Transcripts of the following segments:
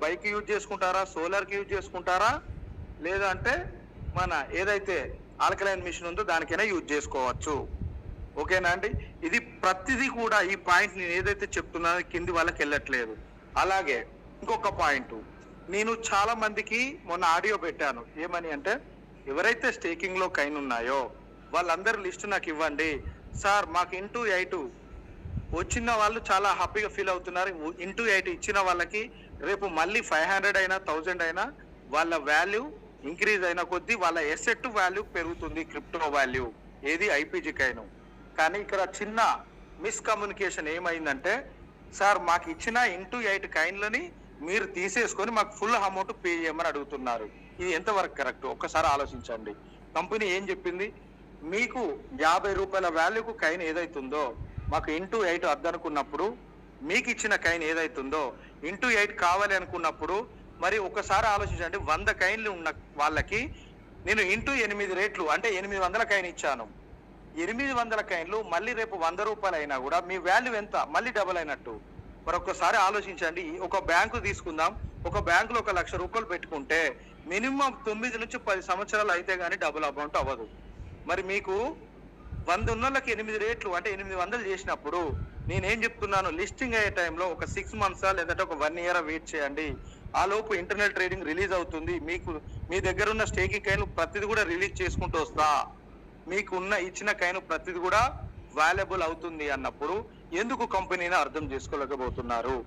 Bike use చేసుకుంటారా, సోలార్కి use చేసుకుంటారా, లేదంటే మన ఏదైతే ఆల్కలైన్ మిషన్ ఉందో దానికైనా యూజ్ చేసుకోవచ్చు. ఓకేనా అండి? ఇది ప్రతిదీ కూడా ఈ పాయింట్ నేను ఏదైతే చెప్తున్నానో కింది వాళ్ళకి వెళ్ళట్లేదు. అలాగే ఇంకొక పాయింట్, నేను చాలా మందికి మొన్న ఆడియో పెట్టాను. ఏమని అంటే, ఎవరైతే స్టేకింగ్ లో కైన్ ఉన్నాయో వాళ్ళందరి లిస్ట్ నాకు ఇవ్వండి సార్. మాకు ఇంటూ 8 వచ్చిన వాళ్ళు చాలా హ్యాపీగా ఫీల్ అవుతున్నారు. ఇంటూ 8 ఇచ్చిన వాళ్ళకి రేపు మళ్ళీ 500 అయినా 1000 అయినా వాళ్ళ వాల్యూ ఇంక్రీజ్ అయిన కొద్దీ వాళ్ళ ఎసెట్ వాల్యూ పెరుగుతుంది, క్రిప్టో వాల్యూ. ఏది ఐపీజీ కైన్. కానీ ఇక్కడ చిన్న మిస్కమ్యూనికేషన్ ఏమైందంటే, సార్ మాకు ఇచ్చిన ఇంటూ 8 కైన్లని మీరు తీసేసుకొని మాకు ఫుల్ అమౌంట్ పే చేయమని అడుగుతున్నారు. ఇది ఎంతవరకు కరెక్ట్? ఒక్కసారి ఆలోచించండి. కంపెనీ ఏం చెప్పింది? మీకు 50 రూపాయల వాల్యూకు కైన్ ఏదైతుందో మాకు ఇంటూ 8 అద్దనుకున్నప్పుడు, మీకు ఇచ్చిన కైన్ ఏదైతుందో ఇంటూ 8 కావాలి అనుకున్నప్పుడు, మరి ఒకసారి ఆలోచించండి. 100 కైన్లు ఉన్న వాళ్ళకి నేను ఇంటూ 8 రేట్లు అంటే 800 కైన్ ఇచ్చాను. 800 కైన్లు మళ్ళీ రేపు 100 రూపాయలు అయినా కూడా మీ వాల్యూ ఎంత? మళ్ళీ డబుల్ అయినట్టు. మరి ఒక్కసారి ఆలోచించండి. ఒక బ్యాంకు తీసుకుందాం. ఒక బ్యాంకులో 1 లక్ష రూపాయలు పెట్టుకుంటే మినిమం 9 నుంచి 10 సంవత్సరాలు అయితే గానీ డబుల్ అమౌంట్ అవ్వదు. మరి మీకు 100 ఉన్నోళ్ళకి 8 రేట్లు అంటే 800 చేసినప్పుడు నేనేం చెప్తున్నాను, లిస్టింగ్ అయ్యే టైంలో ఒక 6 మంత్సా లేదంటే ఒక 1 ఇయర్ వెయిట్ చేయండి. ఆ లోపు ఇంటర్నెట్ ట్రేడింగ్ రిలీజ్ అవుతుంది. మీకు మీ దగ్గర ఉన్న స్టేకింగ్ కైన్లు ప్రతిది కూడా రిలీజ్ చేసుకుంటూ వస్తా. మీకున్న ఇచ్చిన కైన్ ప్రతిది కూడా వాల్యుబుల్ అవుతుంది అన్నప్పుడు ఎందుకు కంపెనీని అర్థం చేసుకోలేకపోతున్నారు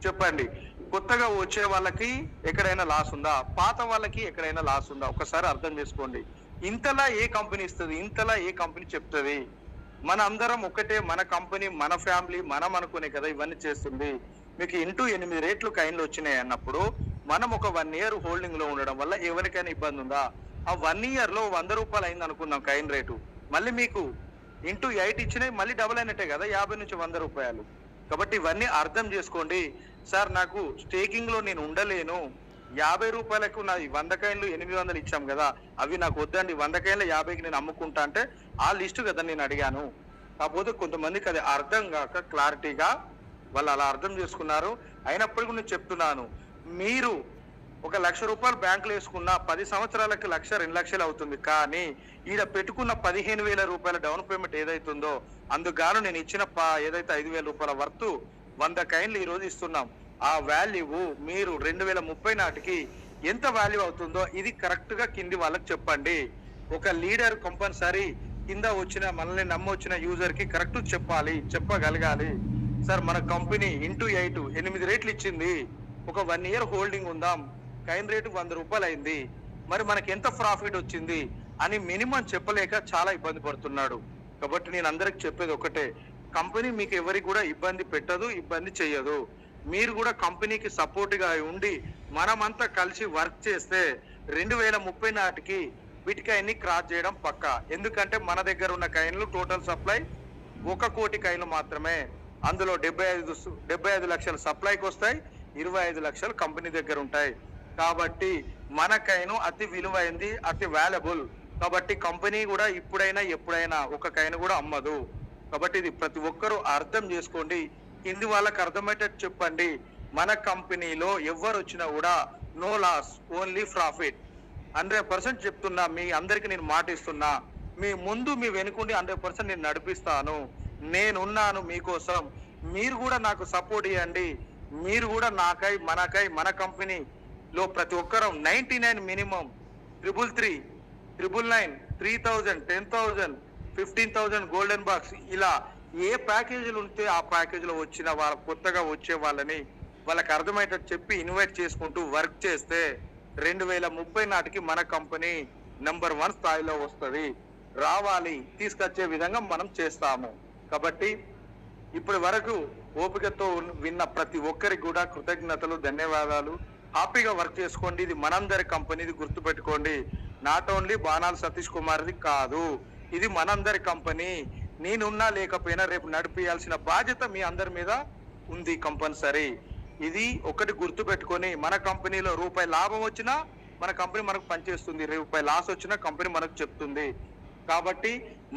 చెప్పండి. కొత్తగా వచ్చే వాళ్ళకి ఎక్కడైనా లాస్ ఉందా? పాత వాళ్ళకి ఎక్కడైనా లాస్ ఉందా? ఒకసారి అర్థం చేసుకోండి. ఇంతలా ఏ కంపెనీ ఇస్తుంది? ఇంతలా ఏ కంపెనీ చెప్తుంది? మన అందరం ఒకటే, మన కంపెనీ, మన ఫ్యామిలీ, మనం అనుకునే కదా ఇవన్నీ చేస్తుంది. మీకు ఇంటూ 8 రేట్లు కైన్లు వచ్చినాయి అన్నప్పుడు మనం ఒక 1 ఇయర్ హోల్డింగ్ లో ఉండడం వల్ల ఎవరికైనా ఇబ్బంది ఉందా? ఆ 1 ఇయర్ లో 100 రూపాయలు అయింది అనుకుందాం కైన్ రేటు. మళ్ళీ మీకు ఇంటూ 8 ఇచ్చినాయి, మళ్ళీ డబుల్ అయినట్టే కదా 50 నుంచి 100 రూపాయలు. కాబట్టి ఇవన్నీ అర్థం చేసుకోండి. సార్ నాకు స్టేకింగ్ లో నేను ఉండలేను, 50 రూపాయలకు నా 100 కైన్లు 800 ఇచ్చాం కదా, అవి నాకు వద్దండి, 100 కైన్లు 50కి నేను అమ్ముకుంటా అంటే ఆ లిస్టు కదా నేను అడిగాను. కాకపోతే కొంతమందికి అది అర్థం కాక క్లారిటీగా వాళ్ళు అలా అర్థం చేసుకున్నారు. అయినప్పటికీ నేను చెప్తున్నాను, మీరు 1 లక్ష రూపాయలు బ్యాంకులో వేసుకున్న 10 సంవత్సరాలకి 1 లక్ష 2 లక్షలు అవుతుంది. కానీ ఈడ పెట్టుకున్న 15,000 రూపాయల డౌన్ పేమెంట్ ఏదైతుందో అందుకు నేను ఇచ్చిన ఏదైతే 5,000 రూపాయల వర్త్ 100 కైన్లు ఈ రోజు ఇస్తున్నాం. ఆ వాల్యూ మీరు 2030 నాటికి ఎంత వాల్యూ అవుతుందో ఇది కరెక్ట్ గా కింది వాళ్ళకి చెప్పండి. ఒక లీడర్ కంపల్సరీ కింద వచ్చిన మనల్ని నమ్మొచ్చిన యూజర్ కి కరెక్ట్ చెప్పగలగాలి. సార్ మన కంపెనీ ఇంటూ 8 రేట్లు ఇచ్చింది, ఒక 1 ఇయర్ హోల్డింగ్ ఉందాం, కైన్ రేటు 100 రూపాయలు అయింది, మరి మనకి ఎంత ప్రాఫిట్ వచ్చింది అని మినిమం చెప్పలేక చాలా ఇబ్బంది పడుతున్నాడు. కాబట్టి నేను అందరికి చెప్పేది ఒకటే, కంపెనీ మీకు ఎవరికి కూడా ఇబ్బంది పెట్టదు, ఇబ్బంది చేయదు. మీరు కూడా కంపెనీకి సపోర్ట్ గా ఉండి మనమంతా కలిసి వర్క్ చేస్తే 2030 నాటికి బిట్కాయిన్ ని క్రాస్ చేయడం పక్కా. ఎందుకంటే మన దగ్గర ఉన్న కైన్లు టోటల్ సప్లై 1 కోటి కైన్లు మాత్రమే. అందులో 75 లక్షల సప్లైకి వస్తాయి, 25 లక్షలు కంపెనీ దగ్గర ఉంటాయి. కాబట్టి మన కైను అతి విలువైంది, అతి వాల్యుబుల్. కాబట్టి కంపెనీ కూడా ఇప్పుడైనా ఎప్పుడైనా ఒక కైను కూడా అమ్మదు. కాబట్టి ఇది ప్రతి ఒక్కరూ అర్థం చేసుకోండి. కింది వాళ్ళకి అర్థమయ్యేటట్టు చెప్పండి. మన కంపెనీలో ఎవరు వచ్చినా కూడా నో లాస్, ఓన్లీ ప్రాఫిట్. 100% చెప్తున్నా, మీ అందరికి నేను మాట ఇస్తున్నా. మీ ముందు మీ వెనుకుండి 100% నేను నడిపిస్తాను. నేనున్నాను మీకోసం. మీరు కూడా నాకు సపోర్ట్ ఇవ్వండి. మీరు కూడా నాకై మనకై మన కంపెనీలో ప్రతి ఒక్కరూ 99 మినిమం 333, 999, 3000, 10,000, 15,000 గోల్డెన్ బాక్స్, ఇలా ఏ ప్యాకేజీలు ఉంటే ఆ ప్యాకేజీలో వచ్చిన వాళ్ళ కొత్తగా వచ్చే వాళ్ళకి అర్థమయ్యేటట్టు చెప్పి ఇన్వైట్ చేసుకుంటూ వర్క్ చేస్తే 2030 నాటికి మన కంపెనీ నెంబర్ 1 స్థాయిలో వస్తుంది. రావాలి, తీసుకొచ్చే విధంగా మనం చేస్తాము. కాబట్టి ఇప్పటి వరకు ఓపికతో విన్న ప్రతి ఒక్కరికి కూడా కృతజ్ఞతలు, ధన్యవాదాలు. హ్యాపీగా వర్క్ చేసుకోండి. ఇది మనందరి కంపెనీ, ఇది గుర్తుపెట్టుకోండి. నాట్ ఓన్లీ బాణాల సతీష్ కుమార్ది కాదు, ఇది మనందరి కంపెనీ. నేనున్నా లేకపోయినా రేపు నడిపియాల్సిన బాధ్యత మీ అందరి మీద ఉంది కంపల్సరీ. ఇది ఒకటి గుర్తు పెట్టుకొని, మన కంపెనీలో రూపాయి లాభం వచ్చినా మన కంపెనీ మనకు పనిచేస్తుంది, రూపాయి లాస్ వచ్చినా కంపెనీ మనకు చెప్తుంది. కాబట్టి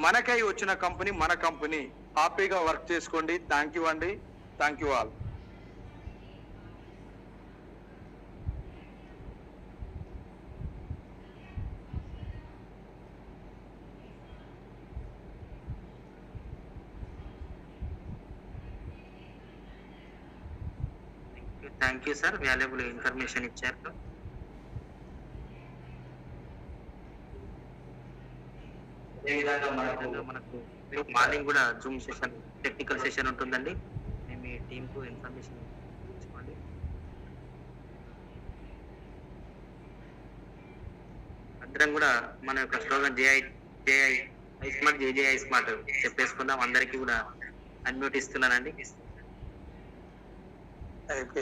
మనకై వచ్చిన కంపెనీ మన కంపెనీ. హ్యాపీగా వర్క్ చేసుకోండి. థ్యాంక్ యూ అండి. Thank you all. Thank you sir, valuable information ఇచ్చారు. మనకు మార్నింగ్ కూడా జూమ్ సెషన్, టెక్నికల్ సెషన్ ఉంటుందండి. మీ టీంకు ఇన్ఫర్మేషన్ ఇచ్చుకోండి. అందరం కూడా మన యొక్క స్లోగన్ జేఐ స్మార్ట్, జేజేఐ స్మార్ట్ చెప్పేసుకుందాం. అందరికీ కూడా అన్మ్యూట్ ఇస్తున్నానండి. థ్యాంక్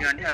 యూ అండి.